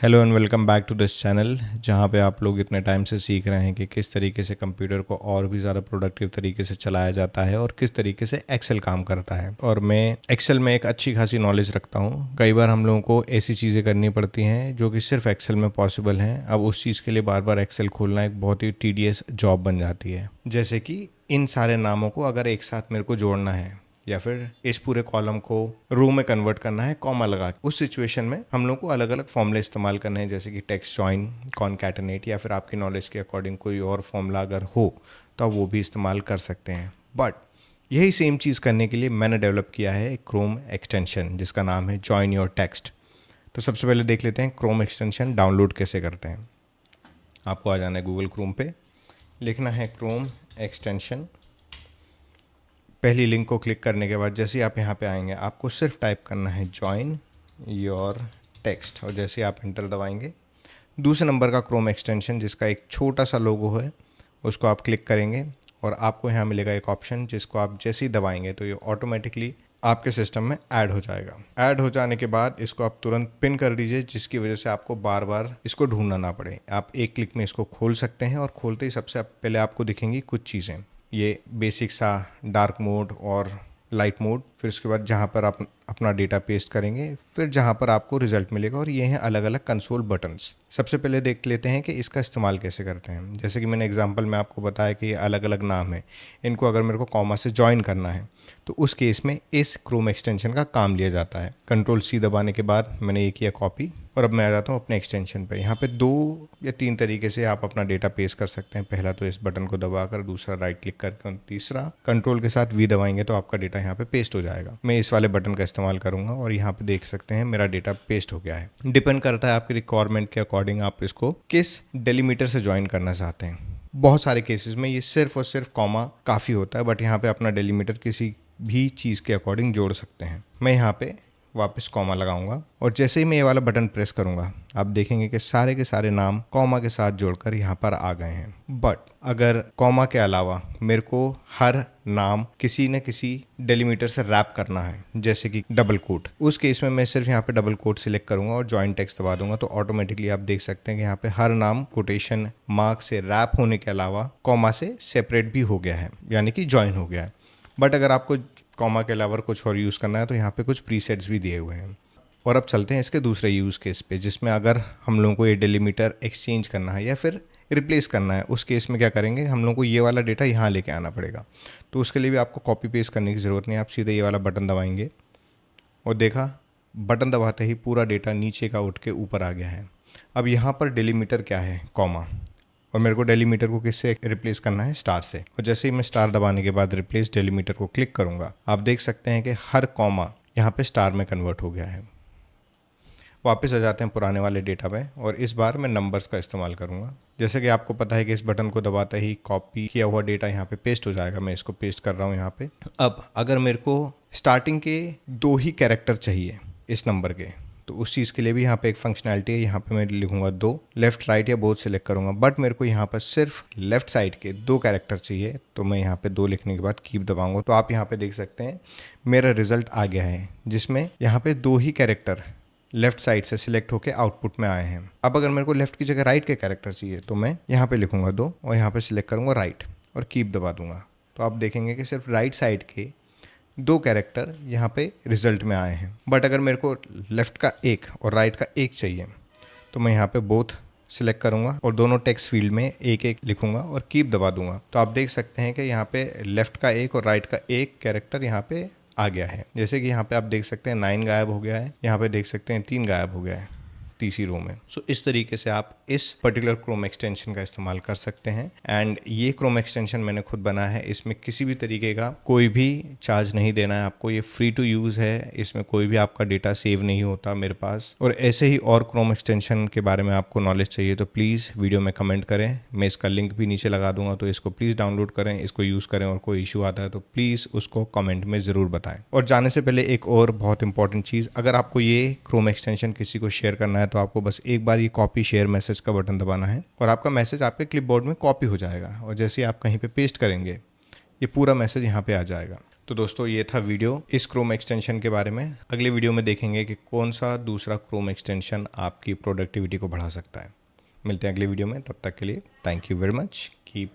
Hello and welcome back to this channel, जहाँ पे आप लोग इतने टाइम से सीख रहे हैं कि किस तरीके से कंप्यूटर को और भी ज़्यादा प्रोडक्टिव तरीके से चलाया जाता है और किस तरीके से एक्सेल काम करता है। और मैं एक्सेल में एक अच्छी खासी नॉलेज रखता हूँ। कई बार हम लोगों को ऐसी चीज़ें करनी पड़ती हैं जो कि सिर्फ एक्सेल में पॉसिबल हैं। अब उस चीज़ के लिए बार बार एक्सेल खोलना एक बहुत ही टीडियस जॉब बन जाती है। जैसे कि इन सारे नामों को अगर एक साथ मेरे को जोड़ना है या फिर इस पूरे कॉलम को रो में कन्वर्ट करना है कॉमा लगा के, उस सिचुएशन में हम लोग को अलग अलग फॉर्मूले इस्तेमाल करने हैं, जैसे कि टेक्स्ट जॉइन, कॉनकैटिनेट, या फिर आपकी नॉलेज के अकॉर्डिंग कोई और फॉर्मूला अगर हो तो आप वो भी इस्तेमाल कर सकते हैं। बट यही सेम चीज़ करने के लिए मैंने डेवलप किया है एक क्रोम एक्सटेंशन जिसका नाम है जॉइन योर टेक्स्ट। तो सबसे पहले देख लेते हैं क्रोम एक्सटेंशन डाउनलोड कैसे करते हैं। आपको आ जाना है गूगल क्रोम पे, लिखना है क्रोम एक्सटेंशन। पहली लिंक को क्लिक करने के बाद जैसे ही आप यहाँ पे आएंगे आपको सिर्फ टाइप करना है जॉइन योर टेक्स्ट, और जैसे आप इंटर दबाएंगे दूसरे नंबर का क्रोम एक्सटेंशन जिसका एक छोटा सा लोगो है उसको आप क्लिक करेंगे और आपको यहाँ मिलेगा एक ऑप्शन जिसको आप जैसे ही दबाएंगे तो ये ऑटोमेटिकली आपके सिस्टम में ऐड हो जाएगा। ऐड हो जाने के बाद इसको आप तुरंत पिन कर दीजिए, जिसकी वजह से आपको बार बार इसको ढूंढना ना पड़े। आप एक क्लिक में इसको खोल सकते हैं और खोलते ही सबसे पहले आपको दिखेंगी कुछ चीज़ें, ये बेसिक सा डार्क मोड और लाइट मोड, फिर उसके बाद जहाँ पर आप अपना डेटा पेस्ट करेंगे, फिर जहाँ पर आपको रिजल्ट मिलेगा, और ये हैं अलग अलग कंसोल बटन्स। सबसे पहले देख लेते हैं कि इसका इस्तेमाल कैसे करते हैं। जैसे कि मैंने एग्जांपल में आपको बताया कि ये अलग अलग नाम है, इनको अगर मेरे को कॉमा से ज्वाइन करना है तो उस केस में इस क्रोम एक्सटेंशन का काम लिया जाता है। कंट्रोल-C दबाने के बाद मैंने ये किया कॉपी, और अब मैं आ जाता हूँ अपने एक्सटेंशन पे। यहाँ पे 2 या 3 तरीके से आप अपना डेटा पेस्ट कर सकते हैं। पहला तो इस बटन को दबाकर, दूसरा राइट क्लिक करके, और तीसरा कंट्रोल के साथ V दबाएंगे तो आपका डेटा यहाँ पे पेस्ट हो जाएगा। मैं इस वाले बटन का इस्तेमाल करूँगा और यहाँ पे देख सकते हैं मेरा डेटा पेस्ट हो गया है। डिपेंड करता है आपकी रिक्वायरमेंट के अकॉर्डिंग आप इसको किस डेलीमीटर से ज्वाइन करना चाहते हैं। बहुत सारे केसेस में ये सिर्फ और सिर्फ कॉमा काफ़ी होता है, बट यहाँ पे अपना डेलीमीटर किसी भी चीज़ के अकॉर्डिंग जोड़ सकते हैं। मैं यहाँ पे वापस कॉमा लगाऊंगा और जैसे ही मैं ये वाला बटन प्रेस करूंगा आप देखेंगे कि सारे के सारे नाम कॉमा के साथ जोड़कर यहाँ पर आ गए हैं। बट अगर कॉमा के अलावा मेरे को हर नाम किसी न किसी डेलीमीटर से रैप करना है, जैसे कि डबल कोट, उस केस में मैं सिर्फ यहाँ पे डबल कोट सिलेक्ट करूंगा और जॉइन टेक्स्ट दबा दूंगा तो ऑटोमेटिकली आप देख सकते हैं कि यहाँ पे हर नाम कोटेशन मार्क से रैप होने के अलावा कॉमा से सेपरेट भी हो गया है, यानी कि ज्वाइन हो गया है। बट अगर आपको कॉमा के अलावा कुछ और यूज़ करना है तो यहाँ पे कुछ प्रीसेट्स भी दिए हुए हैं। और अब चलते हैं इसके दूसरे यूज़ केस पे, जिसमें अगर हम लोगों को ये डेलीमीटर एक्सचेंज करना है या फिर रिप्लेस करना है, उस केस में क्या करेंगे, हम लोगों को ये वाला डेटा यहाँ लेके आना पड़ेगा। तो उसके लिए भी आपको कॉपी पेस्ट करने की ज़रूरत नहीं है, आप सीधे ये वाला बटन दबाएंगे और देखा बटन दबाते ही पूरा डेटा नीचे का उठ के ऊपर आ गया है। अब यहाँ पर डेलीमीटर क्या है, कॉमा, और मेरे को डेलीमीटर को किससे रिप्लेस करना है, स्टार से। और जैसे ही मैं स्टार दबाने के बाद रिप्लेस डेलीमीटर को क्लिक करूंगा आप देख सकते हैं कि हर कॉमा यहाँ पे स्टार में कन्वर्ट हो गया है। वापस आ जाते हैं पुराने वाले डेटा में और इस बार मैं नंबर्स का इस्तेमाल करूंगा। जैसे कि आपको पता है कि इस बटन को दबाते ही कॉपी किया हुआ डेटा यहाँ पे पेस्ट हो जाएगा। मैं इसको पेस्ट कर रहा हूँ यहाँ पे। अब अगर मेरे को स्टार्टिंग के 2 ही कैरेक्टर चाहिए इस नंबर के, तो उस चीज़ के लिए भी यहाँ पे एक फंक्शनैलिटी है। यहाँ पे मैं लिखूंगा 2, लेफ्ट राइट या बोथ सेलेक्ट करूंगा, बट मेरे को यहाँ पर सिर्फ लेफ्ट साइड के 2 कैरेक्टर चाहिए, तो मैं यहाँ पे 2 लिखने के बाद कीप दबाऊंगा तो आप यहाँ पे देख सकते हैं मेरा रिजल्ट आ गया है, जिसमें यहाँ पे 2 ही कैरेक्टर लेफ्ट साइड से सिलेक्ट होकर आउटपुट में आए हैं। अब अगर मेरे को लेफ्ट की जगह राइट के कैरेक्टर चाहिए तो मैं यहाँ पे लिखूंगा 2 और यहाँ पे सिलेक्ट करूंगा राइट और कीप दबा दूंगा, तो आप देखेंगे कि सिर्फ राइट साइड के 2 कैरेक्टर यहाँ पे रिजल्ट में आए हैं। बट अगर मेरे को लेफ्ट का 1 और राइट का 1 चाहिए तो मैं यहाँ पे बोथ सिलेक्ट करूँगा और दोनों टेक्स्ट फील्ड में 1-1 लिखूंगा और कीप दबा दूंगा, तो आप देख सकते हैं कि यहाँ पे लेफ्ट का 1 और राइट का 1 कैरेक्टर यहाँ पे आ गया है। जैसे कि यहाँ पे आप देख सकते हैं 9 गायब हो गया है, यहाँ पे देख सकते हैं 3 गायब हो गया है तीसरी रो में। सो इस तरीके से आप इस पर्टिकुलर क्रोम एक्सटेंशन का इस्तेमाल कर सकते हैं। एंड ये क्रोम एक्सटेंशन मैंने खुद बनाया है, इसमें किसी भी तरीके का कोई भी चार्ज नहीं देना है आपको, ये फ्री टू यूज़ है, इसमें कोई भी आपका डेटा सेव नहीं होता मेरे पास। और ऐसे ही और क्रोम एक्सटेंशन के बारे में आपको नॉलेज चाहिए तो प्लीज़ वीडियो में कमेंट करें, मैं इसका लिंक भी नीचे लगा दूंगा, तो इसको प्लीज़ डाउनलोड करें, इसको यूज़ करें, और कोई इशू आता है तो प्लीज़ उसको कमेंट में ज़रूर बताएं। और जाने से पहले एक और बहुत इंपॉर्टेंट चीज़, अगर आपको ये क्रोम एक्सटेंशन किसी को शेयर करना है तो आपको बस एक बार ये कॉपी शेयर मैसेज का बटन दबाना है और आपका मैसेज आपके क्लिपबोर्ड में कॉपी हो जाएगा, और जैसे ही आप कहीं पे पेस्ट करेंगे ये पूरा मैसेज यहाँ पे आ जाएगा। तो दोस्तों ये था वीडियो इस क्रोम एक्सटेंशन के बारे में। अगले वीडियो में देखेंगे कि कौन सा दूसरा क्रोम एक्सटेंशन आपकी प्रोडक्टिविटी को बढ़ा सकता है। मिलते हैं अगले वीडियो में, तब तक के लिए thank you very much. Keep